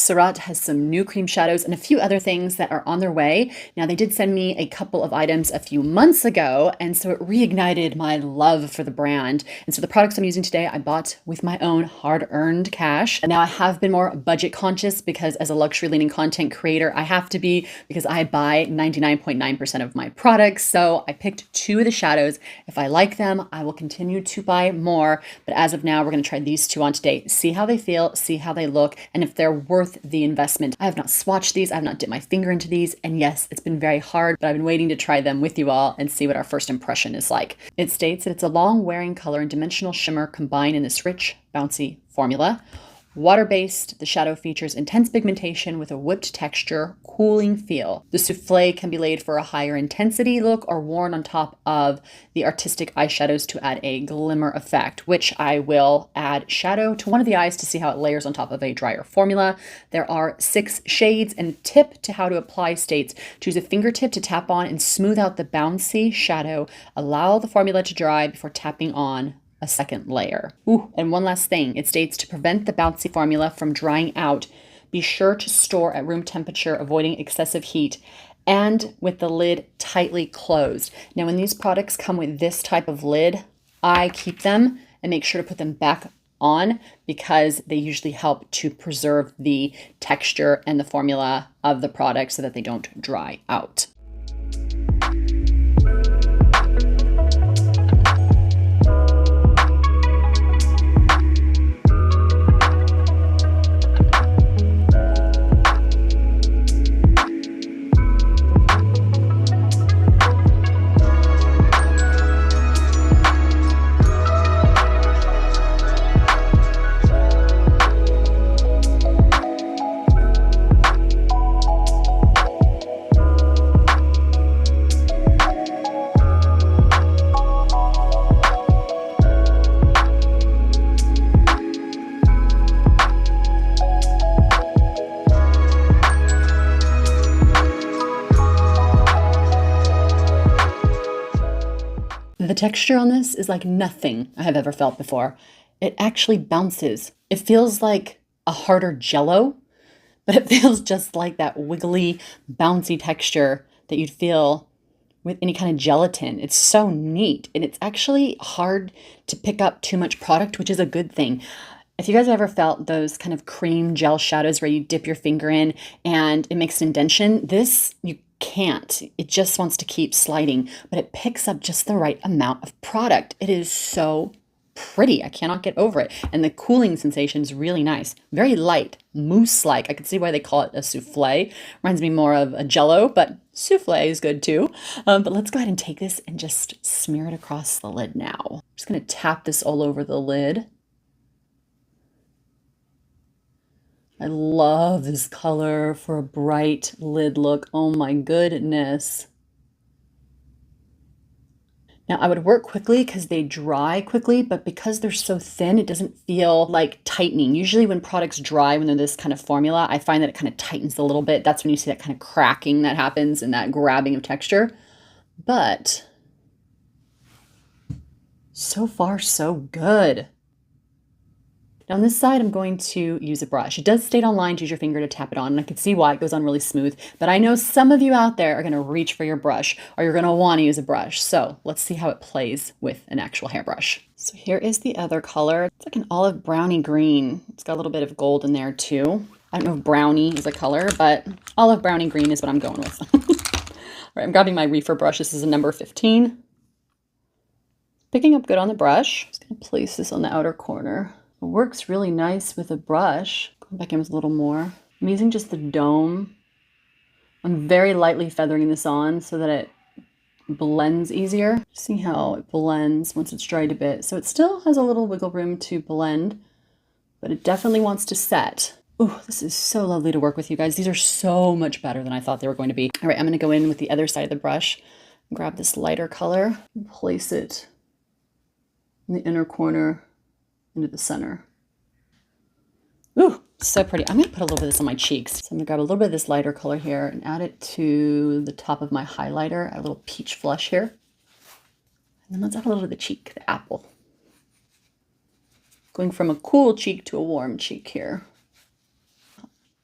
SURRATT has some new cream shadows and a few other things that are on their way. Now, they did send me a couple of items a few months ago, and so it reignited my love for the brand. And so the products I'm using today, I bought with my own hard-earned cash. And now I have been more budget conscious because as a luxury-leaning content creator, I have to be because I buy 99.9% of my products. So I picked two of the shadows. If I like them, I will continue to buy more. But as of now, we're going to try these two on today, see how they feel, see how they look, and if they're worth the investment. I have not swatched these. I have not dipped my finger into these. And yes, it's been very hard, but I've been waiting to try them with you all and see what our first impression is like. It states that it's a long wearing color and dimensional shimmer combined in this rich, bouncy formula. Water-based, the shadow features intense pigmentation with a whipped texture, cooling feel. The souffle can be laid for a higher intensity look or worn on top of the artistic eyeshadows to add a glimmer effect, which I will add shadow to one of the eyes to see how it layers on top of a drier formula. There are 6 shades, and a tip to how to apply states: choose a fingertip to tap on and smooth out the bouncy shadow. Allow the formula to dry before tapping on a second layer. Ooh, and one last thing, it states to prevent the bouncy formula from drying out, be sure to store at room temperature, avoiding excessive heat, and with the lid tightly closed. Now, when these products come with this type of lid, I keep them and make sure to put them back on because they usually help to preserve the texture and the formula of the product so that they don't dry out. The texture on this is like nothing I have ever felt before. It actually bounces. It feels like a harder Jello, but it feels just like that wiggly, bouncy texture that you'd feel with any kind of gelatin. It's so neat, and it's actually hard to pick up too much product, which is a good thing. If you guys have ever felt those kind of cream gel shadows where you dip your finger in and it makes an indentation, this you can't. It just wants to keep sliding, but it picks up just the right amount of product. It is so pretty. I cannot get over it. And the cooling sensation is really nice. Very light, mousse-like. I can see why they call it a souffle. Reminds me more of a Jello, but souffle is good too. But let's go ahead and take this and just smear it across the lid now. I'm just going to tap this all over the lid. I love this color for a bright lid look. Oh my goodness. Now, I would work quickly because they dry quickly, but because they're so thin, it doesn't feel like tightening. Usually when products dry, when they're this kind of formula, I find that it kind of tightens a little bit. That's when you see that kind of cracking that happens and that grabbing of texture. But so far, so good. Now on this side, I'm going to use a brush. It does state online to use your finger to tap it on, and I can see why it goes on really smooth, but I know some of you out there are going to reach for your brush, or you're going to want to use a brush. So let's see how it plays with an actual hairbrush. So here is the other color. It's like an olive browny green. It's got a little bit of gold in there too. I don't know if brownie is a color, but olive browny green is what I'm going with. All right, I'm grabbing my reefer brush. This is a number 15. Picking up good on the brush. Just going to place this on the outer corner. It works really nice with a brush. Going back in with a little more. I'm using just the dome. I'm very lightly feathering this on so that it blends easier. See how it blends once it's dried a bit. So it still has a little wiggle room to blend, but it definitely wants to set. Ooh, this is so lovely to work with, you guys. These are so much better than I thought they were going to be. All right, I'm going to go in with the other side of the brush. Grab this lighter color and place it in the inner corner into the center. Ooh, so pretty. I'm going to put a little bit of this on my cheeks. So I'm going to grab a little bit of this lighter color here and add it to the top of my highlighter, a little peach flush here. And then let's add a little of the cheek, the apple. Going from a cool cheek to a warm cheek here.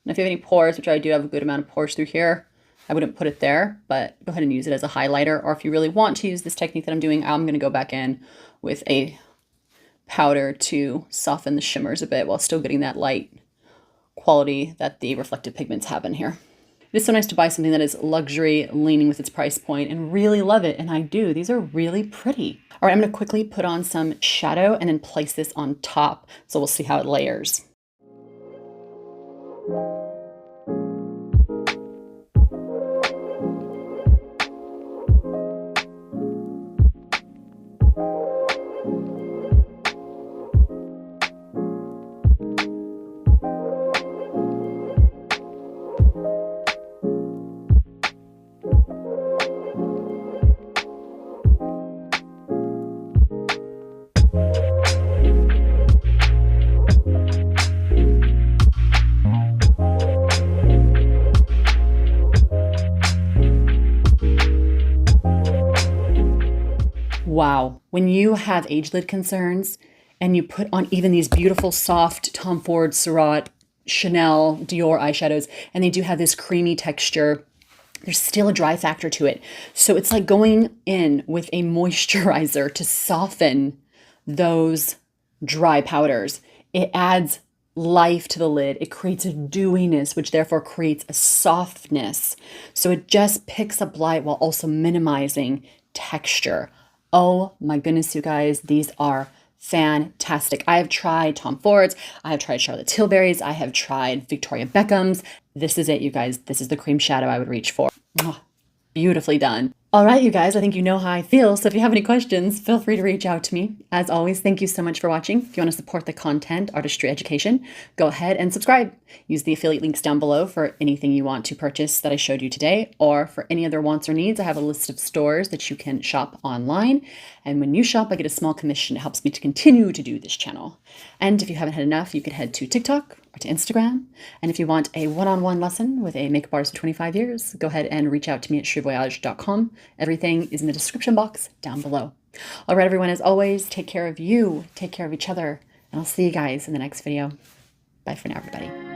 And if you have any pores, which I do have a good amount of pores through here, I wouldn't put it there, but go ahead and use it as a highlighter. Or if you really want to use this technique that I'm doing, I'm going to go back in with a powder to soften the shimmers a bit while still getting that light quality that the reflective pigments have in here. It is so nice to buy something that is luxury leaning with its price point and really love it. And I do. These are really pretty. All right, I'm going to quickly put on some shadow and then place this on top. So we'll see how it layers. Wow, when you have age lid concerns and you put on even these beautiful soft Tom Ford, SURRATT, Chanel, Dior eyeshadows, and they do have this creamy texture, there's still a dry factor to it. So it's like going in with a moisturizer to soften those dry powders. It adds life to the lid. It creates a dewiness, which therefore creates a softness. So it just picks up light while also minimizing texture. Oh my goodness, you guys, these are fantastic. I have tried Tom Ford's, I have tried Charlotte Tilbury's, I have tried Victoria Beckham's. This is it, you guys. This is the cream shadow I would reach for. Oh, beautifully done. All right, you guys, I think you know how I feel. So if you have any questions, feel free to reach out to me. As always, thank you so much for watching. If you want to support the content, artistry education, go ahead and subscribe. Use the affiliate links down below for anything you want to purchase that I showed you today, or for any other wants or needs. I have a list of stores that you can shop online. And when you shop, I get a small commission. It helps me to continue to do this channel. And if you haven't had enough, you could head to TikTok or to Instagram. And if you want a one-on-one lesson with a makeup artist of 25 years, go ahead and reach out to me at Voyage.com. Everything is in the description box down below. All right, everyone, as always, take care of you, take care of each other, and I'll see you guys in the next video. Bye for now, everybody.